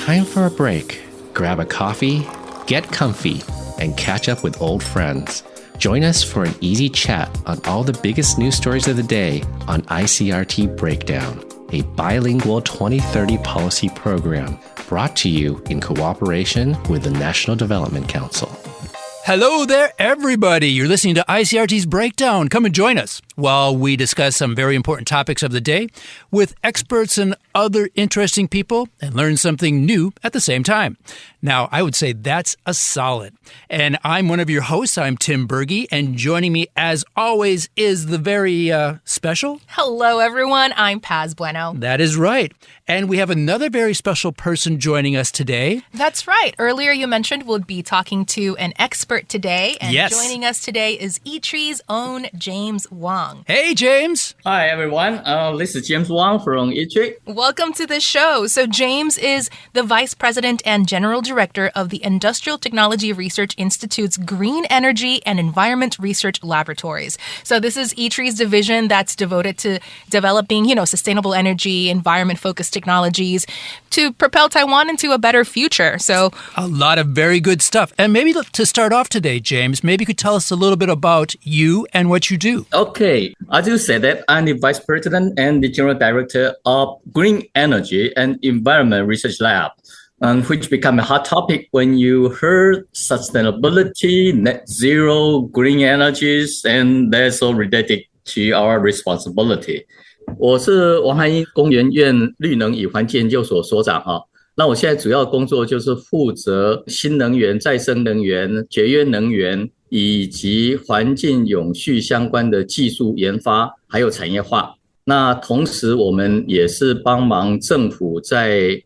time for a break. Grab a coffee, get comfy, and catch up with old friends. Join us for an easy chat on all the biggest news stories of the day on ICRT Breakdown, a bilingual 2030 policy program brought to you in cooperation with the National Development Council. Hello there, everybody. You're listening to ICRT's Breakdown. Come and join us while we discuss some very important topics of the day with experts and other interesting people and learn something new at the same time. Now, I would say that's a solid. And I'm one of your hosts. I'm Tim Berge, and joining me, as always, is the very special... Hello, everyone. I'm Paz Bueno. That is right. And we have another very special person joining us today. That's right. Earlier you mentioned we'll be talking to an expert today. And yes. Joining us today is ITRI's own James Wang. Hey, James. Hi, everyone. This is James Wang from ITRI. Welcome to the show. So James is the Vice President and General Director of the Industrial Technology Research Institute's Green Energy and Environment Research Laboratories. So this is ITRI's division that's devoted to developing, sustainable energy, environment-focused technologies to propel Taiwan into a better future. So a lot of very good stuff. And maybe to start off today, James, maybe you could tell us a little bit about you and what you do. Okay. I do say that I'm the Vice President and the General Director of Green Energy and Environment Research Lab, which became a hot topic when you heard sustainability, net zero, green energies, and that's all related to our responsibility. 我是王涵英工研院绿能与环境研究所所长哈。那我现在主要工作就是负责新能源、再生能源、节约能源以及环境永续相关的技术研发，还有产业化。那同时我们也是帮忙政府在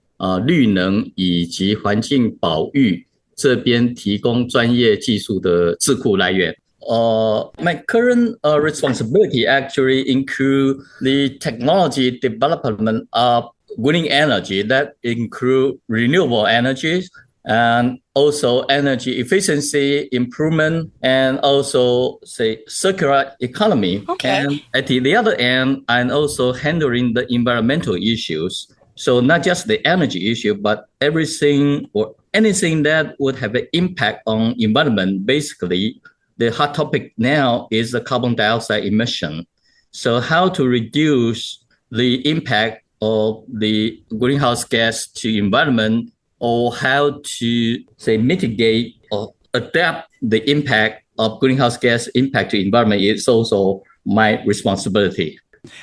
绿能以及环境保育这边提供专业技术的智库来源。My current responsibility actually include the technology development of green energy that include renewable energies and also energy efficiency improvement and also circular economy. Okay. And at the other end, I'm also handling the environmental issues. So not just the energy issue, but everything or anything that would have an impact on environment. Basically, the hot topic now is the carbon dioxide emission. So how to reduce the impact of the greenhouse gas to environment, or how to mitigate or adapt the impact of greenhouse gas impact to environment is also my responsibility.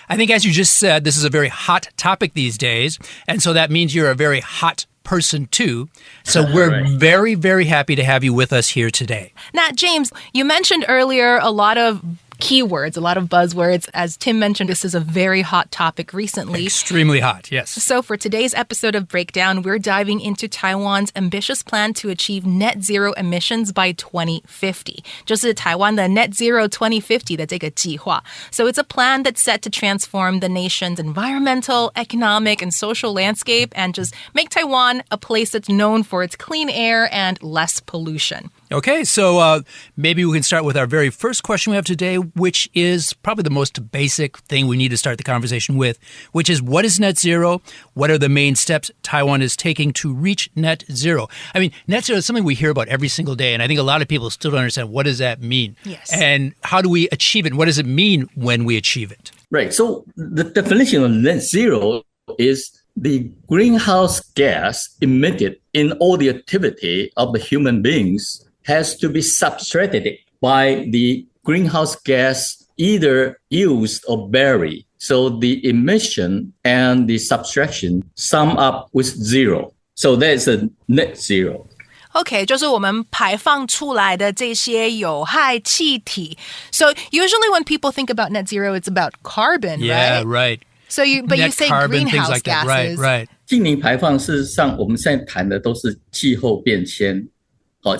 I think, as you just said, this is a very hot topic these days, and so that means you're a very hot person too. So we're right. Very, very happy to have you with us here today. Now, James, you mentioned earlier a lot of keywords, a lot of buzzwords. As Tim mentioned, this is a very hot topic recently. Extremely hot, yes. So for today's episode of Breakdown, we're diving into Taiwan's ambitious plan to achieve net zero emissions by 2050. 就是台湾的 net zero 2050的这个计划. So it's a plan that's set to transform the nation's environmental, economic, and social landscape and just make Taiwan a place that's known for its clean air and less pollution. Okay, so maybe we can start with our very first question we have today, which is probably the most basic thing we need to start the conversation with, which is, what is net zero? What are the main steps Taiwan is taking to reach net zero? I mean, net zero is something we hear about every single day, and I think a lot of people still don't understand, what does that mean? Yes. And how do we achieve it? What does it mean when we achieve it? Right, so the definition of net zero is the greenhouse gas emitted in all the activity of the human beings has to be subtracted by the greenhouse gas either used or buried. So the emission and the subtraction sum up with zero. So that's a net zero. Okay, 就是我们排放出来的这些有害气体. So usually when people think about net zero, it's about carbon, yeah, right? Right. So you say carbon, greenhouse like gases. Right. 净零排放事实上我们现在谈的都是气候变迁，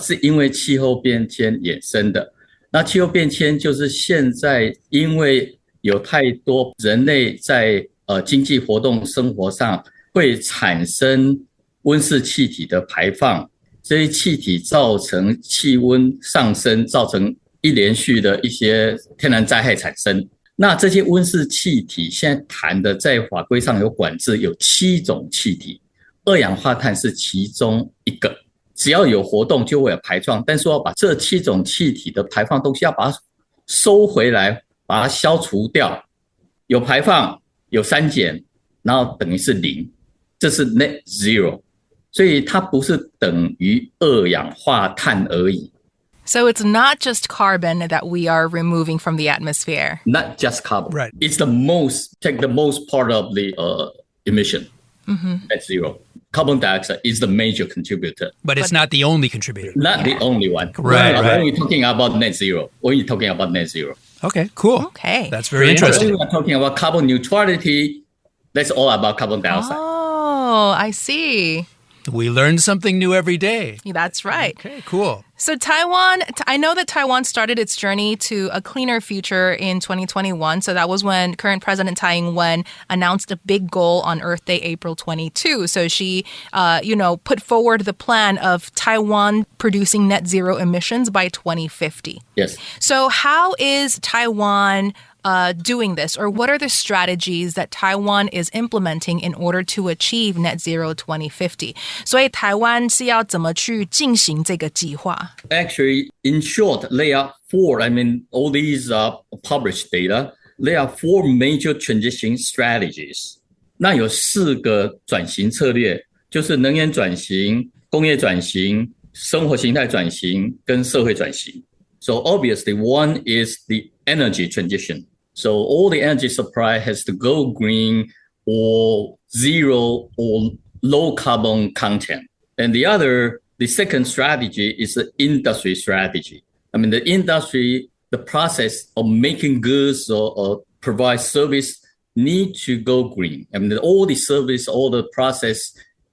是因为气候变迁衍生的。那气候变迁就是现在因为有太多人类在经济活动生活上会产生温室气体的排放，这些气体造成气温上升，造成一连续的一些天然灾害产生。那这些温室气体现在谈的在法规上有管制，有7种气体，二氧化碳是其中一个，只要有活动就会有排放，但是要把这7种气体的排放东西要把它收回来，把它消除掉，有排放有删减，然后等于是0，这是 net zero， 所以它不是等于二氧化碳而已。So it's not just carbon that we are removing from the atmosphere. Not just carbon. Right. It's take the most part of the emission. Net zero. Carbon dioxide is the major contributor. But it's not the only contributor. Not the only one. Right. When we're talking about net zero. Okay, cool. Okay. That's very interesting. When we're talking about carbon neutrality, that's all about carbon dioxide. Oh, I see. We learn something new every day. That's right. Okay, cool. So Taiwan, I know that Taiwan started its journey to a cleaner future in 2021. So that was when current President Tsai Ing-wen announced a big goal on Earth Day, April 22. So she, put forward the plan of Taiwan producing net zero emissions by 2050. Yes. So how is Taiwan doing this, or what are the strategies that Taiwan is implementing in order to achieve net zero 2050? 所以台湾是要怎么去进行这个计划？ Actually, in short, there are 4, all these published data, there are 4 major transition strategies. 那有4个转型策略，就是能源转型、工业转型、生活形态转型跟社会转型。So obviously, one is the energy transition. So all the energy supply has to go green or zero or low carbon content. And the second strategy is the industry strategy. The industry, the process of making goods or provide service need to go green. All the service, all the process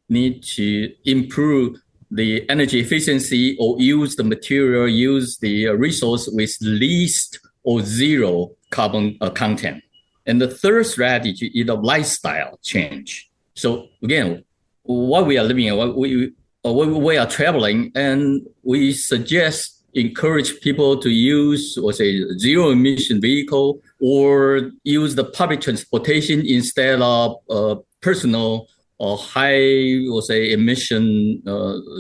need to improve the energy efficiency or use the material, use the resource with least or zero carbon content. And the third strategy is the lifestyle change. So again, what we are living, what we are traveling, and we encourage people to use, zero emission vehicle or use the public transportation instead of personal or high, emission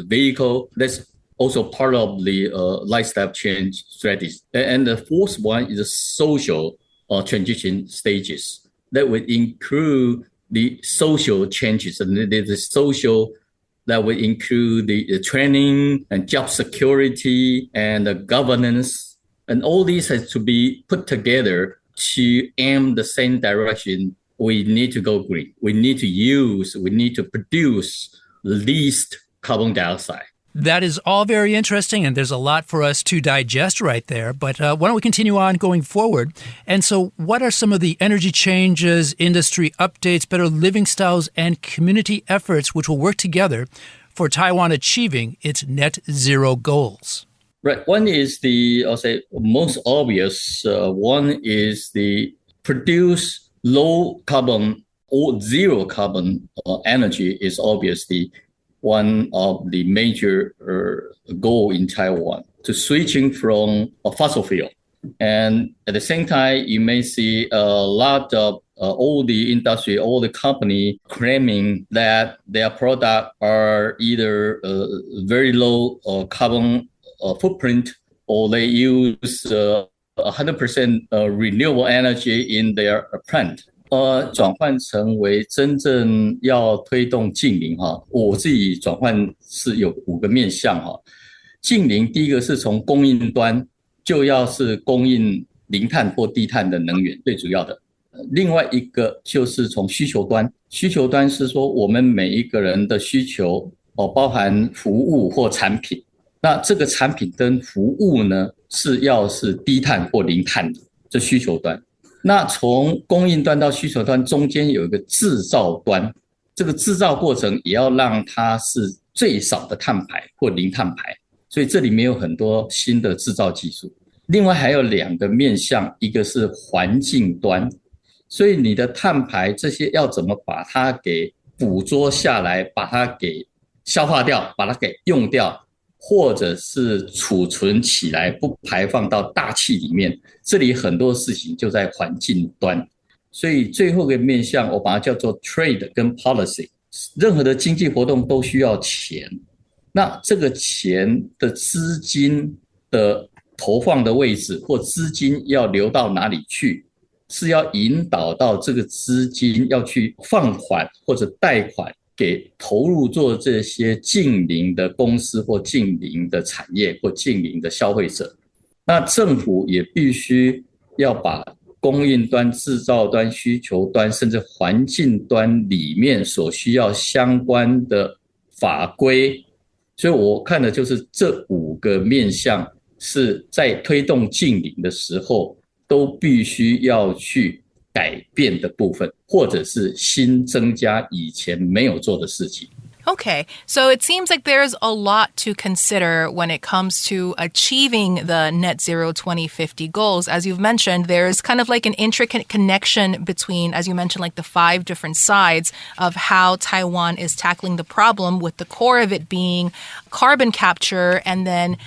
vehicle. That's also part of the lifestyle change strategy. And the fourth one is the social transition stages that would include the social changes, and the social that would include the training and job security and the governance. And all these has to be put together to aim the same direction. We need to go green. We need to produce least carbon dioxide. That is all very interesting, and there's a lot for us to digest right there. But why don't we continue on going forward? And so what are some of the energy changes, industry updates, better living styles, and community efforts which will work together for Taiwan achieving its net zero goals? Right. One is most obvious one is the produce low carbon or zero carbon energy is obviously one of the major goal in Taiwan, to switching from a fossil fuel. And at the same time, you may see a lot of all the industry, all the company claiming that their product are either very low carbon footprint, or they use 100% renewable energy in their plant. 转换成为真正要推动净零我自己转换是有5个面向净零第一个是从供应端，就要是供应零碳或低碳的能源，最主要的。另外一个就是从需求端，需求端是说我们每一个人的需求包含服务或产品，那这个产品跟服务呢要是低碳或零碳的，这需求端。那从供应端到需求端中间有一个制造端，这个制造过程也要让它是最少的碳排或零碳排，所以这里面有很多新的制造技术。另外还有2个面向，一个是环境端，所以你的碳排这些要怎么把它给捕捉下来，把它给消化掉，把它给用掉，或者是储存起来不排放到大气里面，这里很多事情就在环境端。所以最后一个面向我把它叫做 trade 跟 policy，任何的经济活动都需要钱，那这个钱的资金的投放的位置或资金要流到哪里去，是要引导到这个资金要去放款或者贷款给投入做这些近邻的公司或近邻的产业或近邻的消费者。那政府也必须要把供应端、制造端、需求端甚至环境端里面所需要相关的法规，所以我看的就是这5个面向是在推动近邻的时候都必须要去改变的部分，或者是新增加以前没有做的事情。Okay, so it seems like there's a lot to consider when it comes to achieving the net zero 2050 goals. As you've mentioned, there's kind of like an intricate connection between, as you mentioned, like the 5 different sides of how Taiwan is tackling the problem, with the core of it being carbon capture and then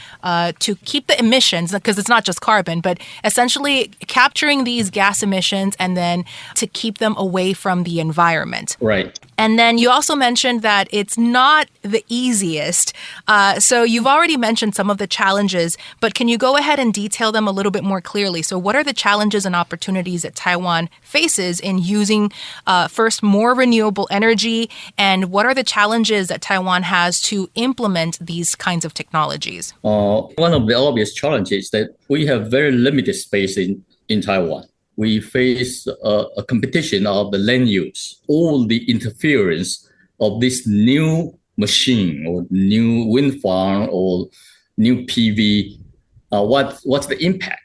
to keep the emissions, because it's not just carbon, but essentially capturing these gas emissions and then to keep them away from the environment. Right. And then you also mentioned that it's not the easiest. So you've already mentioned some of the challenges, but can you go ahead and detail them a little bit more clearly? So what are the challenges and opportunities that Taiwan faces in using, first, more renewable energy? And what are the challenges that Taiwan has to implement these kinds of technologies? One of the obvious challenges is that we have very limited space in Taiwan. We face a competition of the land use, all the interference of this new machine or new wind farm or new PV. What's the impact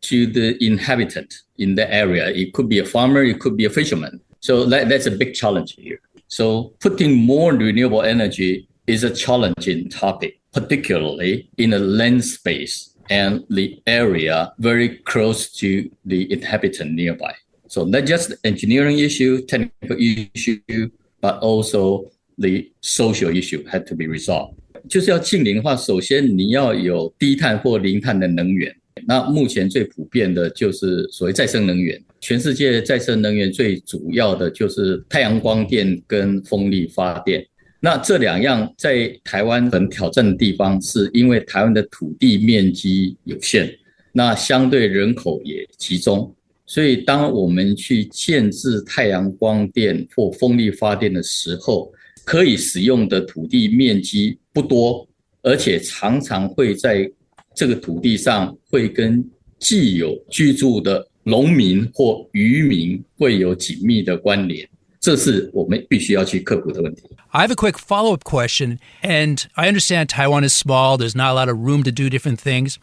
to the inhabitant in the area? It could be a farmer, it could be a fisherman. So that's a big challenge here. So putting more renewable energy is a challenging topic, particularly in a land space and the area very close to the inhabitant nearby. So not just the engineering issue, technical issue, but also the social issue had to be resolved. 就是要近邻化，首先你要有低碳或零碳的能源。那目前最普遍的就是所谓再生能源。全世界再生能源最主要的就是太阳光电跟风力发电。那这2样在台湾很挑战的地方，是因为台湾的土地面积有限，那相对人口也集中，所以当我们去建置太阳光电或风力发电的时候，可以使用的土地面积不多，而且常常会在这个土地上会跟既有居住的农民或渔民会有紧密的关联。这是我们必须要去克服的问题。I have a quick follow-up question, and I understand Taiwan is small. There's not a lot of room to do different things.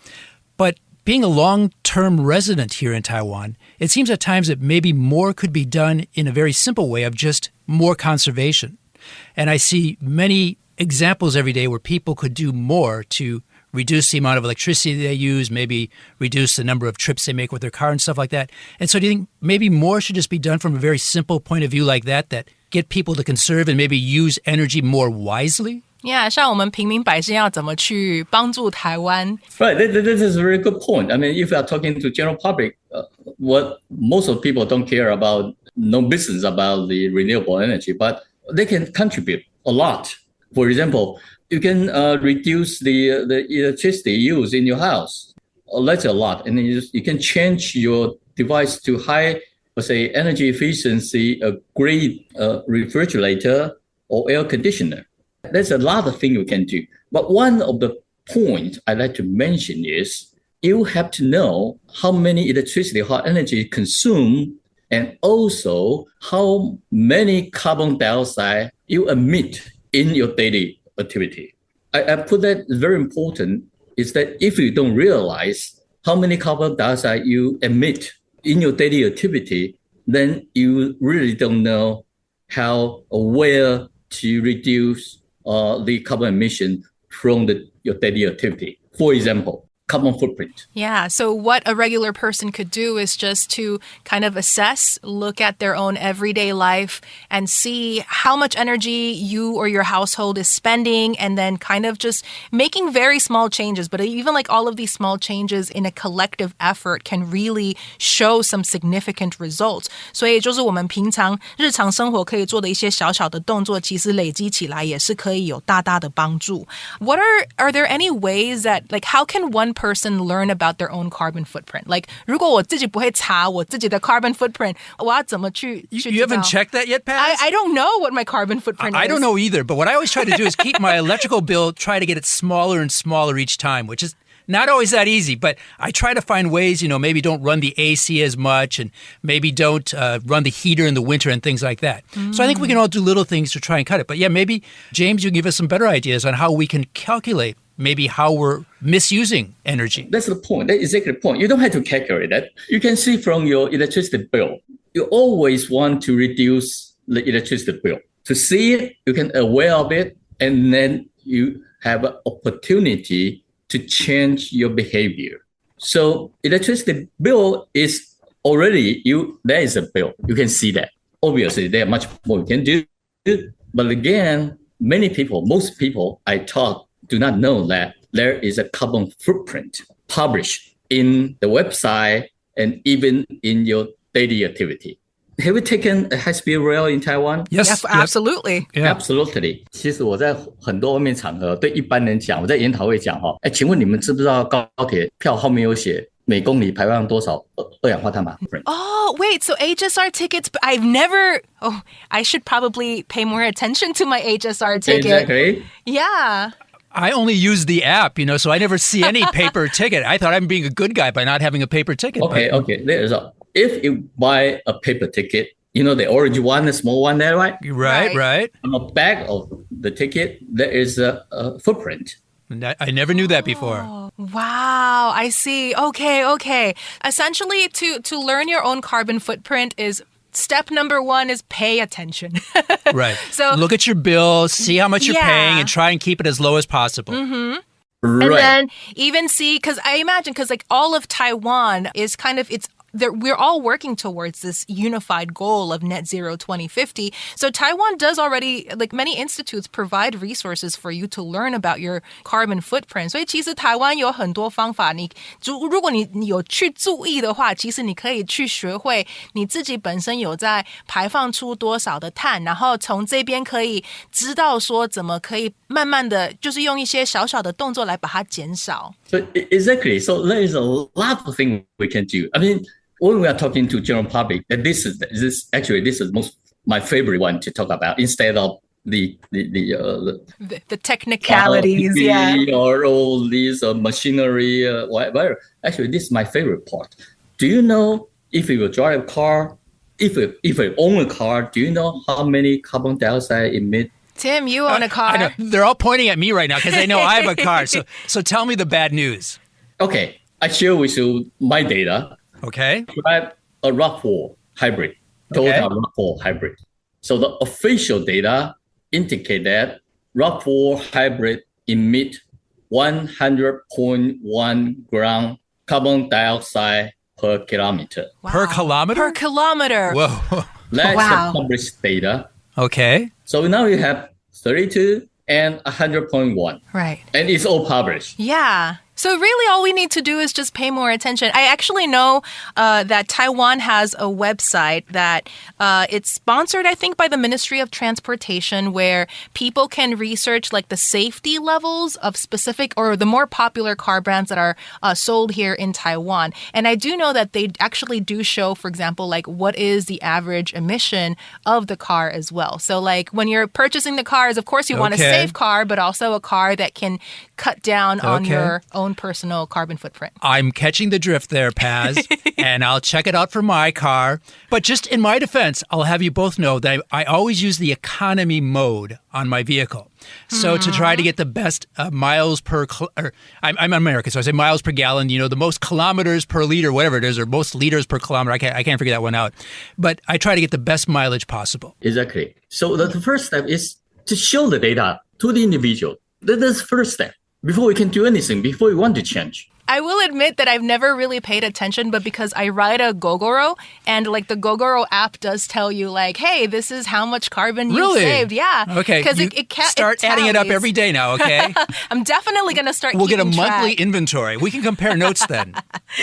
But being a long-term resident here in Taiwan, it seems at times that maybe more could be done in a very simple way of just more conservation. And I see many examples every day where people could do more to reduce the amount of electricity they use, maybe reduce the number of trips they make with their car and stuff like that. And so do you think maybe more should just be done from a very simple point of view like that get people to conserve and maybe use energy more wisely? Yeah, 像我们平民百姓要怎么去帮助台湾? Right, this is a very good point. I mean, if you are talking to general public, what most of people don't care about, no business about the renewable energy, but they can contribute a lot. For example, you can reduce the electricity used in your house. That's a lot. And then you can change your device to high, let's say, energy efficiency, a great refrigerator or air conditioner. There's a lot of things you can do. But one of the points I'd like to mention is you have to know how many electricity, how energy consumed, and also how many carbon dioxide you emit in your daily activity. I put that very important is that if you don't realize how many carbon dioxide you emit in your daily activity, then you really don't know how or where to reduce the carbon emission from your daily activity. For example, carbon footprint. Yeah. So what a regular person could do is just to kind of assess, look at their own everyday life and see how much energy you or your household is spending, and then kind of just making very small changes. But even like all of these small changes in a collective effort can really show some significant results. 所以就是我们平常日常生活可以做的一些小小的动作，其实累积起来也是可以有大大的帮助。What are there any ways that, like, how can one person learn about their own carbon footprint? Like, 如果我自己不会查我自己的 carbon footprint, 我要怎么去 You haven't checked that yet, Paz? I don't know what my carbon footprint is. I don't know either, but what I always try to do is keep my electrical bill, try to get it smaller and smaller each time, which is not always that easy, but I try to find ways, maybe don't run the AC as much and maybe don't run the heater in the winter and things like that. So I think we can all do little things to try and cut it. But yeah, maybe, James, you can give us some better ideas on how we can calculate maybe how we're misusing energy. That's the point. That's exactly the point. You don't have to calculate that. You can see from your electricity bill. You always want to reduce the electricity bill. To see it, you can aware of it, and then you have an opportunity to change your behavior. So electricity bill is already, there is a bill. You can see that. Obviously, there are much more you can do. But again, most people I talk do not know that there is a carbon footprint published in the website and even in your daily activity. Have you taken a high-speed rail in Taiwan? Yes, absolutely. Yeah. Absolutely. 其实我在很多外面场合对一般人讲，我在研讨会讲请问你们知不知道高铁票后面有写每公里排放多少二氧化碳吗？ Oh, wait, so HSR tickets, I've never, I should probably pay more attention to my HSR ticket. Exactly. Yeah. I only use the app, so I never see any paper ticket. I thought I'm being a good guy by not having a paper ticket. Okay. If you buy a paper ticket, the orange one, the small one there, right? Right. On the back of the ticket, there is a footprint. I never knew that before. Oh, wow, I see. Okay. Essentially, to learn your own carbon footprint is step number 1 is pay attention. Right. So look at your bill, see how much you're paying, and try and keep it as low as possible. Mm-hmm. Right. And then even see, because I imagine, like all of Taiwan is kind of, we're all working towards this unified goal of net zero 2050. So Taiwan does already, like many institutes, provide resources for you to learn about your carbon footprint. 所以其实台湾有很多方法，如果你有去注意的话，其实你可以去学会你自己本身有在排放出多少的碳，然后从这边可以知道说怎么可以慢慢的，就是用一些小小的动作来把它减少。So exactly. So there is a lot of things we can do. I mean, when we are talking to general public, and this is my favorite one to talk about instead of the technicalities, or all these machinery, whatever. Actually, this is my favorite part. Do you know if you drive a car, if you own a car, do you know how many carbon dioxide emit? Tim, you own a car. I know. They're all pointing at me right now because they know I have a car. So tell me the bad news. Okay, I share with you my data. Okay. Drive a RAV4 hybrid, Toyota RAV4 hybrid. So the official data indicate that RAV4 hybrid emit 100.1 gram carbon dioxide per kilometer. Wow. Per kilometer? Per kilometer. Whoa. That's the published data. Okay. So now you have 32 and 100.1. Right. And it's all published. Yeah. So really all we need to do is just pay more attention. I actually know that Taiwan has a website that it's sponsored, I think, by the Ministry of Transportation, where people can research like the safety levels of specific or the more popular car brands that are sold here in Taiwan. And I do know that they actually do show, for example, like what is the average emission of the car as well. So like when you're purchasing the cars, of course you want a safe car, but also a car that can cut down on your own personal carbon footprint. I'm catching the drift there, Paz, and I'll check it out for my car. But just in my defense, I'll have you both know that I always use the economy mode on my vehicle. So to try to get the best miles per, I'm American, so I say miles per gallon, the most kilometers per liter, whatever it is, or most liters per kilometer. I can't figure that one out. But I try to get the best mileage possible. Exactly. So the first step is to show the data to the individual. That's the first step. before we can do anything, before we want to change. I will admit that I've never really paid attention, but because I ride a Gogoro, and like the Gogoro app does tell you, like, hey, this is how much carbon you saved. Yeah. Okay. Because it start adding it up every day now, okay? I'm definitely going to start We'll get a keeping monthly track. inventory. We can compare notes then.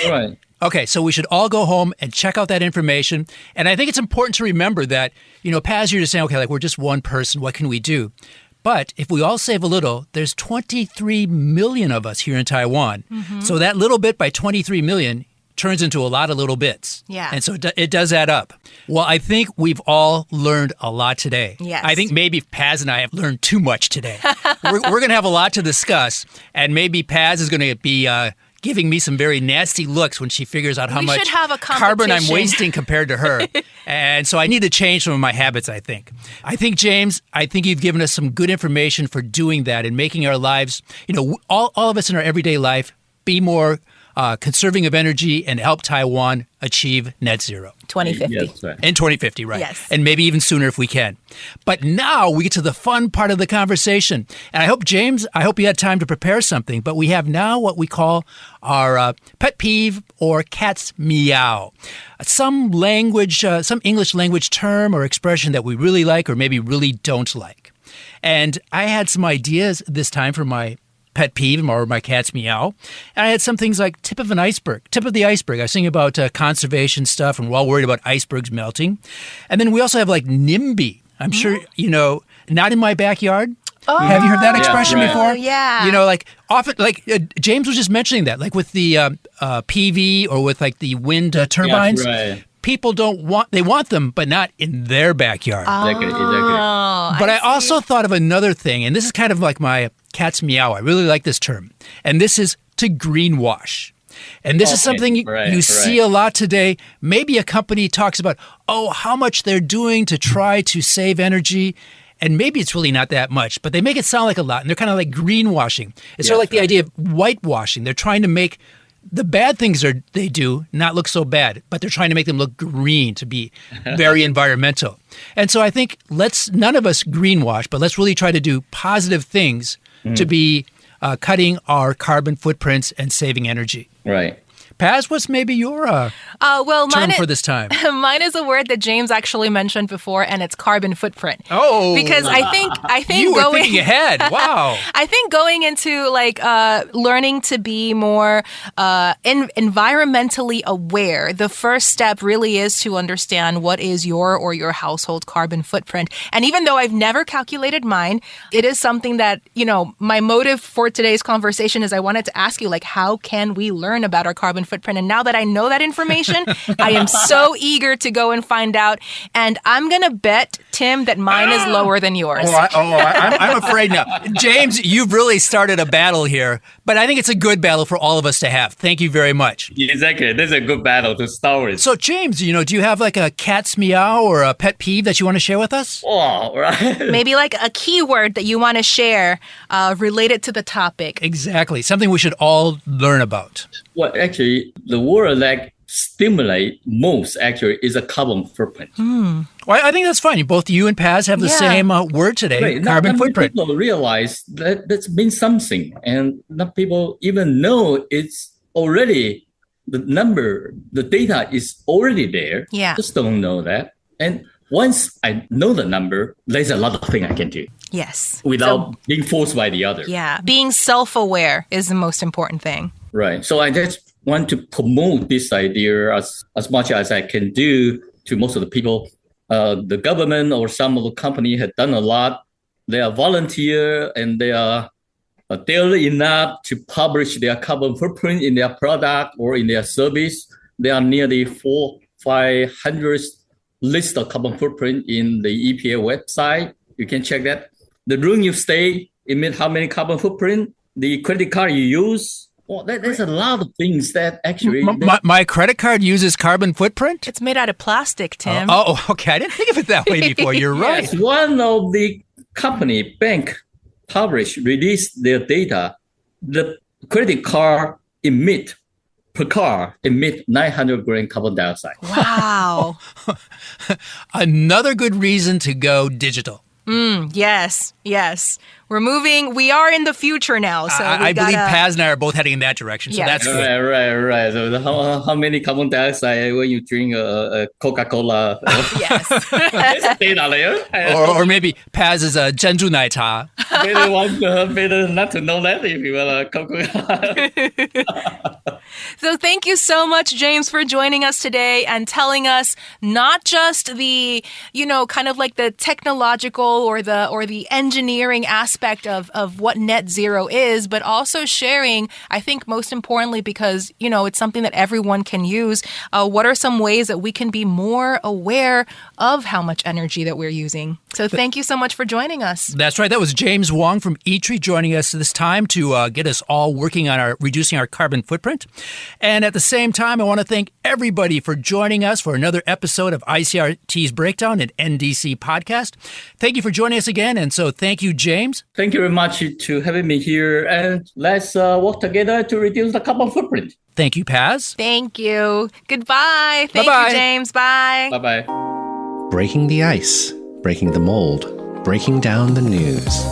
Right. Okay, so we should all go home and check out that information. And I think it's important to remember that, Paz, you're just saying, okay, like we're just one person. What can we do? But if we all save a little, there's 23 million of us here in Taiwan. Mm-hmm. So that little bit by 23 million turns into a lot of little bits. Yeah. And so it does add up. Well, I think we've all learned a lot today. Yes. I think maybe Paz and I have learned too much today. we're going to have a lot to discuss. And maybe Paz is going to be giving me some very nasty looks when she figures out how much carbon I'm wasting compared to her. And so I need to change some of my habits, I think. James, you've given us some good information for doing that and making our lives, all of us in our everyday life be more conserving of energy and help Taiwan achieve net zero. 2050. Yes, right. In 2050, right. Yes. And maybe even sooner if we can. But now we get to the fun part of the conversation. And I hope, James, you had time to prepare something, but we have now what we call our pet peeve or cat's meow. Some English language term or expression that we really like or maybe really don't like. And I had some ideas this time for my pet peeve or my cat's meow. And I had some things like tip of the iceberg. I was thinking about conservation stuff and we're all worried about icebergs melting. And then we also have like NIMBY. I'm sure, not in my backyard. Oh, have you heard that expression before? Yeah. Like often, like James was just mentioning that, like with the PV or with like the wind turbines. Yeah, right. People they want them, but not in their backyard. Exactly. But I also thought of another thing, and this is kind of like my cat's meow. I really like this term. And this is to greenwash. And this is something you see a lot today. Maybe a company talks about, how much they're doing to try to save energy. And maybe it's really not that much, but they make it sound like a lot. And they're kind of like greenwashing. It's sort of like the idea of whitewashing. They're trying to make the bad things they do not look so bad, but they're trying to make them look green, to be very environmental. And so I think none of us greenwash, but let's really try to do positive things to be cutting our carbon footprints and saving energy. Right. Paz, what's maybe your term for this time? Mine is a word that James actually mentioned before, and it's carbon footprint. Oh, because I think you were thinking ahead. Wow. I think going into learning to be more environmentally aware, the first step really is to understand what is your household carbon footprint. And even though I've never calculated mine, it is something that, my motive for today's conversation is I wanted to ask you, like, how can we learn about our carbon footprint? And now that I know that information, I am so eager to go and find out. And I'm going to bet, Tim, that mine is lower than yours. I'm afraid now. James, you've really started a battle here, but I think it's a good battle for all of us to have. Thank you very much. Exactly. This is a good battle to start with. So, James, do you have like a cat's meow or a pet peeve that you want to share with us? Oh, right. Maybe like a keyword that you want to share related to the topic. Exactly. Something we should all learn about. Well, actually, the word that stimulate most actually is a carbon footprint. Well, I think that's fine. Both you and Paz have the same word today, carbon footprint. People realize that means something, and not people even know it's already the number, the data is already there. Yeah. Just don't know that. And once I know the number, there's a lot of things I can do. Yes. Without being forced by the other. Yeah. Being self-aware is the most important thing. Right. So I just want to promote this idea as much as I can do to most of the people. The government or some of the company have done a lot. They are volunteer and they are daily enough to publish their carbon footprint in their product or in their service. There are nearly 500 list of carbon footprint in the EPA website. You can check that. The room you stay, emit how many carbon footprint, the credit card you use. Well, there's a lot of things that actually... My credit card uses carbon footprint? It's made out of plastic, Tim. Okay. I didn't think of it that way before. You're right. Yes, one of the bank released their data. The credit card emit 900 gram carbon dioxide. Wow. Another good reason to go digital. Yes. We're moving. We are in the future now. So I believe Paz and I are both heading in that direction. So that's good. Right. So how many carbon dioxide when you drink a Coca-Cola? Yes. Or maybe Paz is a 珍珠奶茶. Better not to know that if you will Coca-Cola. So thank you so much, James, for joining us today and telling us not just the, kind of like the technological or the engineering aspect of what net zero is, but also sharing, I think most importantly, because, it's something that everyone can use. What are some ways that we can be more aware of how much energy that we're using? So thank you so much for joining us. That's right. That was James Wang from ITRI joining us this time to get us all working on reducing our carbon footprint. And at the same time, I want to thank everybody for joining us for another episode of ICRT's Breakdown and NDC podcast. Thank you for joining us again. And so thank you, James. Thank you very much to having me here. And let's work together to reduce the carbon footprint. Thank you, Paz. Thank you. Goodbye. Thank you, James. Bye. Bye-bye. Breaking the ice, breaking the mold, breaking down the news.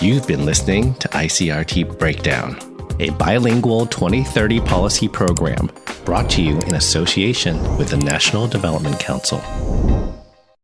You've been listening to ICRT Breakdown, a bilingual 2030 policy program brought to you in association with the National Development Council.